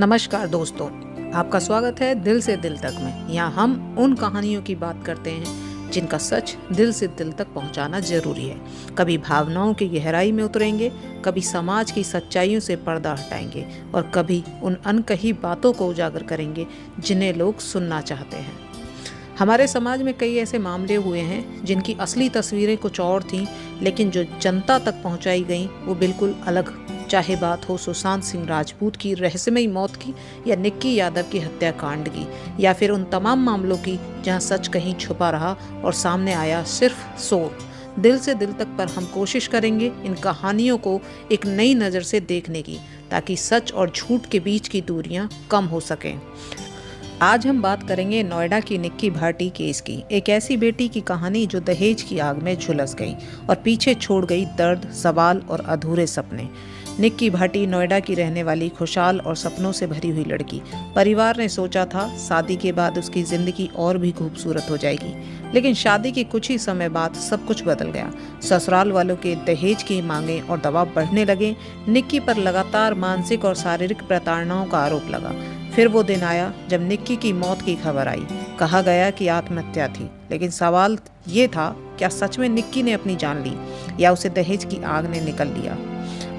नमस्कार दोस्तों, आपका स्वागत है दिल से दिल तक में। यहाँ हम उन कहानियों की बात करते हैं जिनका सच दिल से दिल तक पहुँचाना जरूरी है। कभी भावनाओं की गहराई में उतरेंगे, कभी समाज की सच्चाइयों से पर्दा हटाएंगे और कभी उन अनकही बातों को उजागर करेंगे जिन्हें लोग सुनना चाहते हैं। हमारे समाज में कई ऐसे मामले हुए हैं जिनकी असली तस्वीरें कुछ और थीं, लेकिन जो जनता तक पहुंचाई गईं वो बिल्कुल अलग। चाहे बात हो सुशांत सिंह राजपूत की रहस्यमयी मौत की, या निक्की यादव की हत्याकांड की, या फिर उन तमाम मामलों की जहां सच कहीं छुपा रहा और सामने आया सिर्फ शोर। दिल से दिल तक पर हम कोशिश करेंगे इन कहानियों को एक नई नज़र से देखने की, ताकि सच और झूठ के बीच की दूरियां कम हो सकें। आज हम बात करेंगे नोएडा की निक्की भाटी केस की। एक ऐसी बेटी की कहानी जो दहेज की आग में झुलस गई और पीछे छोड़ गई दर्द, सवाल और अधूरे सपने। निक्की भाटी नोएडा की रहने वाली खुशहाल और सपनों से भरी हुई लड़की। परिवार ने सोचा था शादी के बाद उसकी जिंदगी और भी खूबसूरत हो जाएगी, लेकिन शादी के कुछ ही समय बाद सब कुछ बदल गया। ससुराल वालों के दहेज की मांगें और दबाव बढ़ने लगे। निक्की पर लगातार मानसिक और शारीरिक प्रताड़नाओं का आरोप लगा। फिर वो दिन आया जब निक्की की मौत की खबर आई। कहा गया कि आत्महत्या थी, लेकिन सवाल ये था, क्या सच में निक्की ने अपनी जान ली या उसे दहेज की आग ने निकल लिया।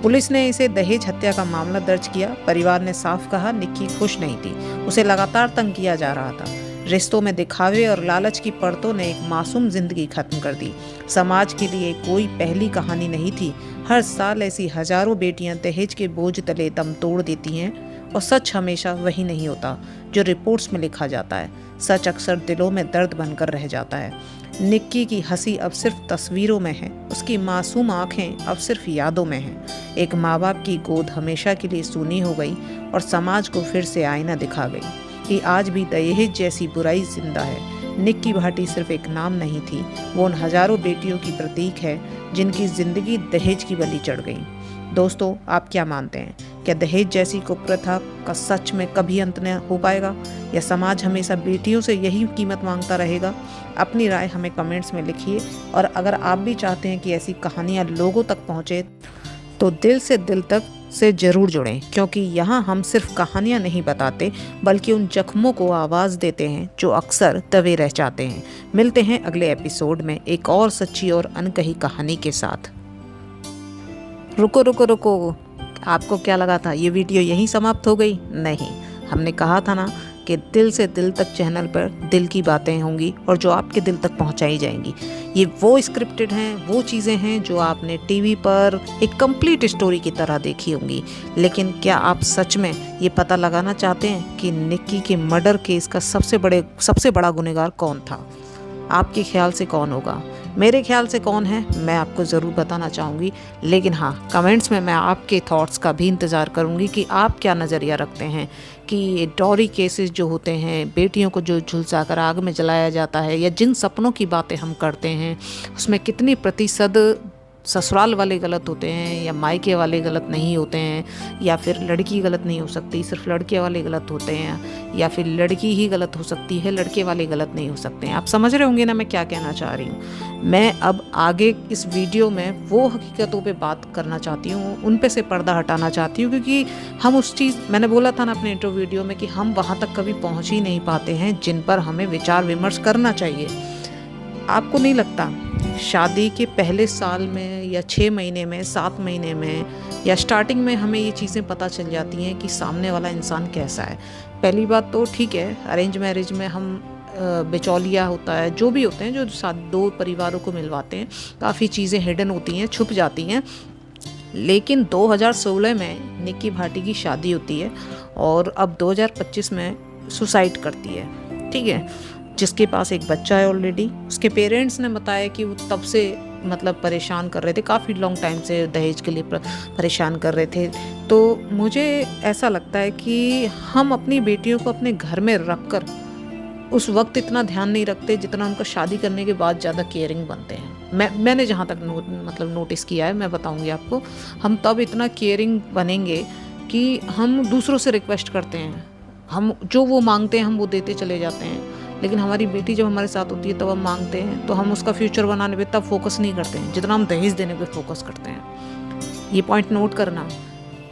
पुलिस ने इसे दहेज हत्या का मामला दर्ज किया। परिवार ने साफ कहा निक्की खुश नहीं थी, उसे लगातार तंग किया जा रहा था। रिश्तों में दिखावे और लालच की परतों ने एक मासूम जिंदगी खत्म कर दी। समाज के लिए कोई पहली कहानी नहीं थी। हर साल ऐसी हजारों बेटियां दहेज के बोझ तले दम तोड़ देती हैं, और सच हमेशा वही नहीं होता जो रिपोर्ट्स में लिखा जाता है। सच अक्सर दिलों में दर्द बनकर रह जाता है। निक्की की हंसी अब सिर्फ तस्वीरों में है, उसकी मासूम आंखें अब सिर्फ यादों में हैं। एक माँ बाप की गोद हमेशा के लिए सूनी हो गई और समाज को फिर से आईना दिखा गई कि आज भी दहेज जैसी बुराई जिंदा है। निक्की भाटी सिर्फ एक नाम नहीं थी, वो उन हजारों बेटियों की प्रतीक है जिनकी जिंदगी दहेज की बलि चढ़ गई। दोस्तों, आप क्या मानते हैं? क्या दहेज जैसी कुप्रथा का सच में कभी अंत न हो पाएगा, या समाज हमेशा बेटियों से यही कीमत मांगता रहेगा? अपनी राय हमें कमेंट्स में लिखिए, और अगर आप भी चाहते हैं कि ऐसी कहानियां लोगों तक पहुंचे तो दिल से दिल तक से जरूर जुड़ें, क्योंकि यहाँ हम सिर्फ कहानियां नहीं बताते, बल्कि उन जख्मों को आवाज़ देते हैं जो अक्सर दबे रह जाते हैं। मिलते हैं अगले एपिसोड में एक और सच्ची और अनकही कहानी के साथ। रुको रुको रुको, आपको क्या लगा था ये वीडियो यहीं समाप्त हो गई? नहीं, हमने कहा था ना कि दिल से दिल तक चैनल पर दिल की बातें होंगी और जो आपके दिल तक पहुंचाई जाएंगी। ये वो स्क्रिप्टेड हैं, वो चीज़ें हैं जो आपने टीवी पर एक कंप्लीट स्टोरी की तरह देखी होंगी। लेकिन क्या आप सच में ये पता लगाना चाहते हैं कि निक्की के मर्डर केस का सबसे बड़ा गुनहगार कौन था? आपके ख्याल से कौन होगा? मेरे ख्याल से कौन है, मैं आपको ज़रूर बताना चाहूँगी। लेकिन हाँ, कमेंट्स में मैं आपके थॉट्स का भी इंतज़ार करूँगी कि आप क्या नज़रिया रखते हैं कि ये डॉरी केसेस जो होते हैं, बेटियों को जो झुलसा कर आग में जलाया जाता है, या जिन सपनों की बातें हम करते हैं, उसमें कितनी प्रतिशत ससुराल वाले गलत होते हैं या मायके वाले गलत नहीं होते हैं, या फिर लड़की गलत नहीं हो सकती, सिर्फ लड़के वाले गलत होते हैं, या फिर लड़की ही गलत हो सकती है, लड़के वाले गलत नहीं हो सकते हैं। आप समझ रहे होंगे ना मैं क्या कहना चाह रही हूँ। मैं अब आगे इस वीडियो में वो हकीकतों पे बात करना चाहती हूँ, उन पे से पर्दा हटाना चाहती हूँ, क्योंकि हम उस चीज़, मैंने बोला था ना अपने इंट्रो वीडियो में, कि हम वहाँ तक कभी पहुँच ही नहीं पाते हैं जिन पर हमें विचार विमर्श करना चाहिए। आपको नहीं लगता शादी के पहले साल में या 6 महीने में, 7 महीने में, या स्टार्टिंग में हमें ये चीज़ें पता चल जाती हैं कि सामने वाला इंसान कैसा है? पहली बात तो ठीक है, अरेंज मैरिज में हम बिचौलिया होता है, जो भी होते हैं, जो साथ दो परिवारों को मिलवाते हैं, काफ़ी चीज़ें हिडन होती हैं, छुप जाती हैं। लेकिन 2016 में निक्की भाटी की शादी होती है और अब 2025 में सुसाइड करती है, ठीक है, जिसके पास एक बच्चा है ऑलरेडी। उसके पेरेंट्स ने बताया कि वो तब से परेशान कर रहे थे, काफ़ी लॉन्ग टाइम से दहेज के लिए परेशान कर रहे थे। तो मुझे ऐसा लगता है कि हम अपनी बेटियों को अपने घर में रखकर उस वक्त इतना ध्यान नहीं रखते जितना उनको शादी करने के बाद ज़्यादा केयरिंग बनते हैं। मैंने जहाँ तक नोटिस किया है, मैं बताऊँगी आपको। हम तब इतना केयरिंग बनेंगे कि हम दूसरों से रिक्वेस्ट करते हैं, हम जो वो मांगते हैं हम वो देते चले जाते हैं। लेकिन हमारी बेटी जब हमारे साथ होती है तब हम मांगते हैं, तो हम उसका फ्यूचर बनाने पे तब फोकस नहीं करते हैं जितना हम दहेज देने पे फोकस करते हैं। ये पॉइंट नोट करना।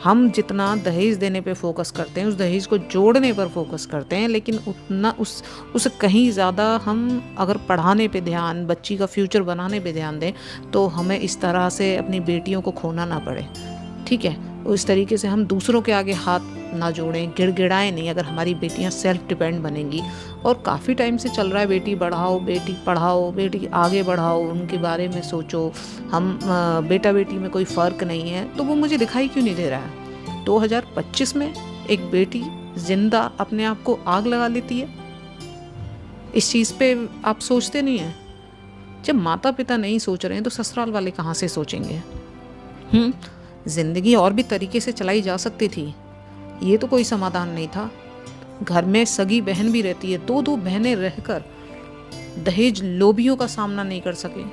हम जितना दहेज देने पे फोकस करते हैं, उस दहेज को जोड़ने पर फोकस करते हैं, लेकिन उतना उस कहीं ज़्यादा हम अगर पढ़ाने पे ध्यान, बच्ची का फ्यूचर बनाने पे ध्यान दें तो हमें इस तरह से अपनी बेटियों को खोना ना पड़े। ठीक है, उस तरीके से हम दूसरों के आगे हाथ ना जोड़ें, गिड़गिड़ाएं नहीं। अगर हमारी बेटियां सेल्फ डिपेंड बनेंगी, और काफ़ी टाइम से चल रहा है बेटी बढ़ाओ, बेटी पढ़ाओ, बेटी आगे बढ़ाओ, उनके बारे में सोचो, हम बेटा बेटी में कोई फ़र्क नहीं है, तो वो मुझे दिखाई क्यों नहीं दे रहा है? 2025 में एक बेटी जिंदा अपने आप को आग लगा लेती है। इस चीज़ पे आप सोचते नहीं हैं? जब माता पिता नहीं सोच रहे हैं तो ससुराल वाले कहाँ से सोचेंगे? ज़िंदगी और भी तरीके से चलाई जा सकती थी, ये तो कोई समाधान नहीं था। घर में सगी बहन भी रहती है, 2-2 बहनें रहकर दहेज लोभियों का सामना नहीं कर सके।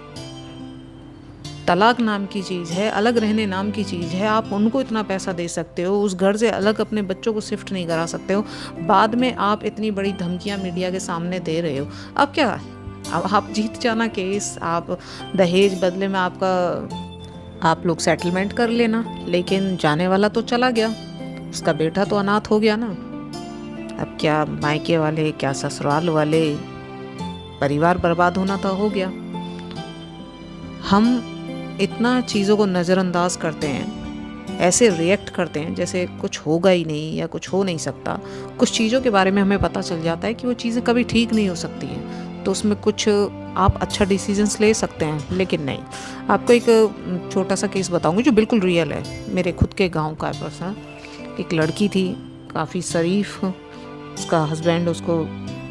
तलाक नाम की चीज़ है, अलग रहने नाम की चीज़ है। आप उनको इतना पैसा दे सकते हो, उस घर से अलग अपने बच्चों को शिफ्ट नहीं करा सकते हो, बाद में आप इतनी बड़ी धमकियां मीडिया के सामने दे रहे हो। अब क्या है? अब आप जीत जाना केस, आप दहेज बदले में आप लोग सेटलमेंट कर लेना, लेकिन जाने वाला तो चला गया, उसका बेटा तो अनाथ हो गया ना। अब क्या मायके वाले, क्या ससुराल वाले, परिवार बर्बाद होना तो हो गया। हम इतना चीज़ों को नज़रअंदाज करते हैं, ऐसे रिएक्ट करते हैं जैसे कुछ होगा ही नहीं या कुछ हो नहीं सकता। कुछ चीज़ों के बारे में हमें पता चल जाता है कि वो चीज़ें कभी ठीक नहीं हो सकती हैं, तो उसमें कुछ आप अच्छा डिसीजंस ले सकते हैं, लेकिन नहीं। आपको एक छोटा सा केस बताऊंगी जो बिल्कुल रियल है, मेरे खुद के गांव का है पर्सन। एक लड़की थी, काफ़ी शरीफ, उसका हस्बैंड उसको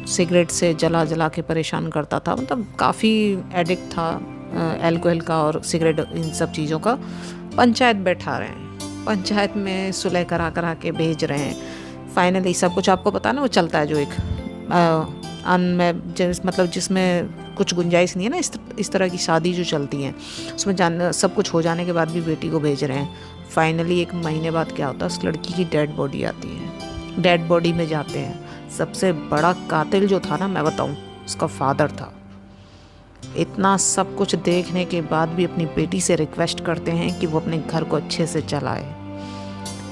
सिगरेट से जला जला के परेशान करता था, मतलब काफ़ी एडिक्ट था अल्कोहल का और सिगरेट, इन सब चीज़ों का। पंचायत बैठा रहे हैं, पंचायत में सुलह करा करा के भेज रहे हैं। फाइनली सब कुछ आपको पता ना, वो चलता है जो एक मतलब जिसमें कुछ गुंजाइश नहीं है ना, इस तरह की शादी जो चलती हैं, उसमें सब कुछ हो जाने के बाद भी बेटी को भेज रहे हैं। फाइनली 1 महीने बाद क्या होता है, उस लड़की की डेड बॉडी आती है। डेड बॉडी में जाते हैं, सबसे बड़ा कातिल जो था ना, मैं बताऊं, उसका फादर था। इतना सब कुछ देखने के बाद भी अपनी बेटी से रिक्वेस्ट करते हैं कि वो अपने घर को अच्छे से चलाए।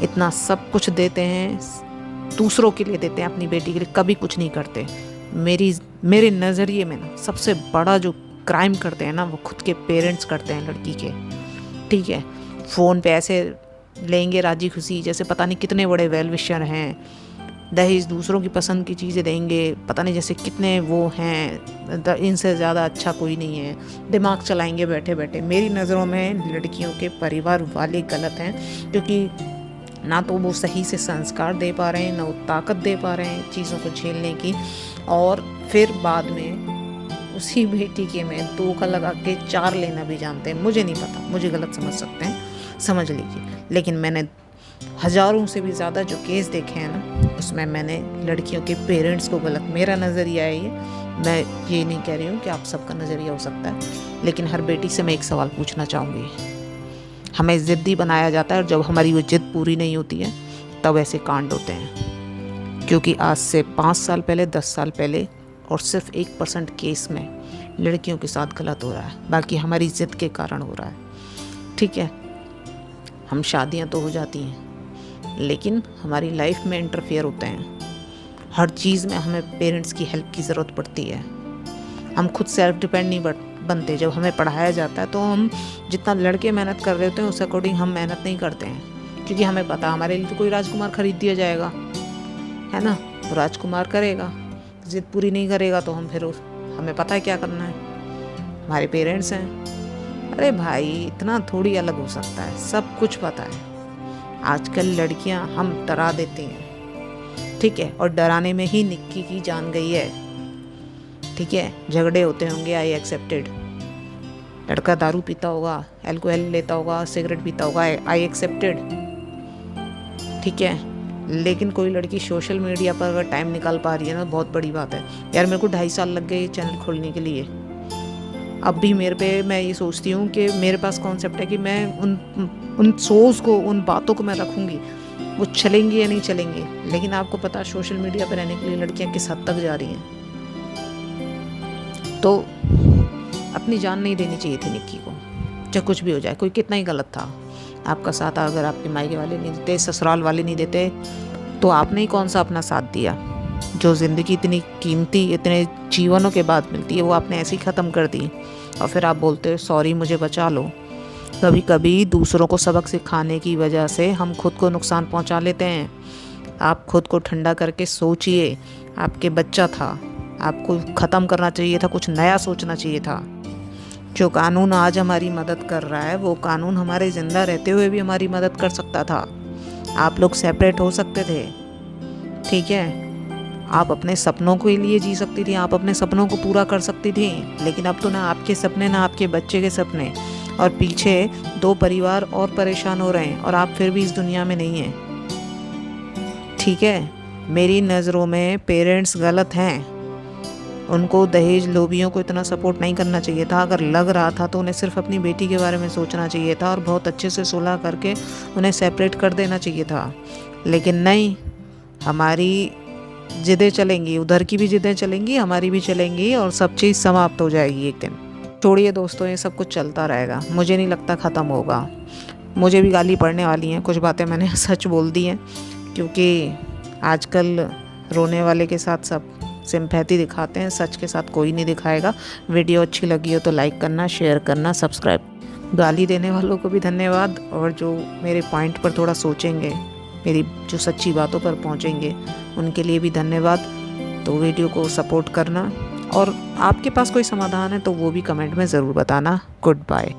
इतना सब कुछ देते हैं, दूसरों के लिए देते हैं, अपनी बेटी के लिए कभी कुछ नहीं करते। मेरे नज़रिए में ना सबसे बड़ा जो क्राइम करते हैं ना, वो खुद के पेरेंट्स करते हैं लड़की के। ठीक है, फ़ोन पे ऐसे लेंगे राजी खुशी जैसे पता नहीं कितने बड़े वेल विशर हैं, दहेज दूसरों की पसंद की चीज़ें देंगे, पता नहीं जैसे कितने वो हैं, इनसे ज़्यादा अच्छा कोई नहीं है, दिमाग चलाएंगे बैठे बैठे। मेरी नज़रों में लड़कियों के परिवार वाले गलत हैं, क्योंकि ना तो वो सही से संस्कार दे पा रहे हैं, ना वो ताकत दे पा रहे हैं चीज़ों को झेलने की, और फिर बाद में उसी बेटी के में 2 का लगा के 4 लेना भी जानते हैं। मुझे नहीं पता, मुझे गलत समझ सकते हैं, समझ लीजिए, लेकिन मैंने हज़ारों से भी ज़्यादा जो केस देखे हैं ना, उसमें मैंने लड़कियों के पेरेंट्स को गलत, मेरा नज़रिया है ये, मैं ये नहीं कह रही हूँ कि आप सबका नज़रिया हो सकता है, लेकिन हर बेटी से मैं एक सवाल पूछना चाहूँगी। हमें ज़िद्दी बनाया जाता है, और जब हमारी वो जिद पूरी नहीं होती है तब ऐसे कांड होते हैं। क्योंकि आज से 5 साल पहले, 10 साल पहले, और सिर्फ 1% केस में लड़कियों के साथ गलत हो रहा है, बाकी हमारी ज़िद के कारण हो रहा है। ठीक है, हम शादियाँ तो हो जाती हैं, लेकिन हमारी लाइफ में इंटरफेयर होते हैं। हर चीज़ में हमें पेरेंट्स की हेल्प की ज़रूरत पड़ती है। हम खुद सेल्फ डिपेंड नहीं बनते। जब हमें पढ़ाया जाता है तो हम जितना लड़के मेहनत कर रहे होते हैं, उस अकॉर्डिंग हम मेहनत नहीं करते हैं, क्योंकि हमें पता हमारे लिए तो कोई राजकुमार खरीद दिया जाएगा, है ना, तो राजकुमार करेगा, जिद पूरी नहीं करेगा तो हमें पता है क्या करना है, हमारे पेरेंट्स हैं। अरे भाई, इतना थोड़ी अलग हो सकता है, सब कुछ पता है। आजकल लड़कियां हम डरा देती हैं, ठीक है, और डराने में ही निक्की की जान गई है। ठीक है, झगड़े होते होंगे, आई एक्सेप्टेड। लड़का दारू पीता होगा, अल्कोहल लेता होगा, सिगरेट पीता होगा, आई एक्सेप्टेड। ठीक है, लेकिन कोई लड़की सोशल मीडिया पर अगर टाइम निकाल पा रही है ना, बहुत बड़ी बात है यार। मेरे को 2.5 साल लग गए चैनल खोलने के लिए। अब भी मैं ये सोचती हूँ कि मेरे पास कॉन्सेप्ट है कि मैं उन शोज़ को, उन बातों को मैं रखूँगी, वो चलेंगी या नहीं चलेंगी। लेकिन आपको पता है सोशल मीडिया पर रहने के लिए लड़कियाँ किस हद तक जा रही हैं। तो अपनी जान नहीं देनी चाहिए थी निक्की को, चाहे कुछ भी हो जाए, कोई कितना ही गलत था। आपका साथ अगर आपके मायके वाले नहीं देते, ससुराल वाले नहीं देते, तो आपने ही कौन सा अपना साथ दिया। जो ज़िंदगी इतनी कीमती, इतने जीवनों के बाद मिलती है, वो आपने ऐसे ही ख़त्म कर दी। और फिर आप बोलते हो सॉरी मुझे बचा लो। कभी कभी दूसरों को सबक सिखाने की वजह से हम खुद को नुकसान पहुंचा लेते हैं। आप खुद को ठंडा करके सोचिए, आपके बच्चा था, आपको ख़त्म करना चाहिए था, कुछ नया सोचना चाहिए था। जो कानून आज हमारी मदद कर रहा है, वो कानून हमारे ज़िंदा रहते हुए भी हमारी मदद कर सकता था। आप लोग सेपरेट हो सकते थे, ठीक है। आप अपने सपनों के लिए जी सकती थी, आप अपने सपनों को पूरा कर सकती थी। लेकिन अब तो ना आपके सपने, ना आपके बच्चे के सपने, और पीछे 2 परिवार और परेशान हो रहे हैं, और आप फिर भी इस दुनिया में नहीं हैं, ठीक है। मेरी नज़रों में पेरेंट्स गलत हैं। उनको दहेज लोभियों को इतना सपोर्ट नहीं करना चाहिए था। अगर लग रहा था तो उन्हें सिर्फ अपनी बेटी के बारे में सोचना चाहिए था और बहुत अच्छे से सुलह करके उन्हें सेपरेट कर देना चाहिए था। लेकिन नहीं, हमारी जिदें चलेंगी, उधर की भी जिदें चलेंगी, हमारी भी चलेंगी, और सब चीज़ समाप्त हो जाएगी एक दिन। छोड़िए दोस्तों, ये सब कुछ चलता रहेगा, मुझे नहीं लगता ख़त्म होगा। मुझे भी गाली पड़ने वाली हैं, कुछ बातें मैंने सच बोल दी हैं, क्योंकि आजकल रोने वाले के साथ सब सिंपैथी दिखाते हैं, सच के साथ कोई नहीं दिखाएगा। वीडियो अच्छी लगी हो तो लाइक करना, शेयर करना, सब्सक्राइब। गाली देने वालों को भी धन्यवाद, और जो मेरे पॉइंट पर थोड़ा सोचेंगे, मेरी जो सच्ची बातों पर पहुंचेंगे, उनके लिए भी धन्यवाद। तो वीडियो को सपोर्ट करना, और आपके पास कोई समाधान है तो वो भी कमेंट में ज़रूर बताना। Good bye.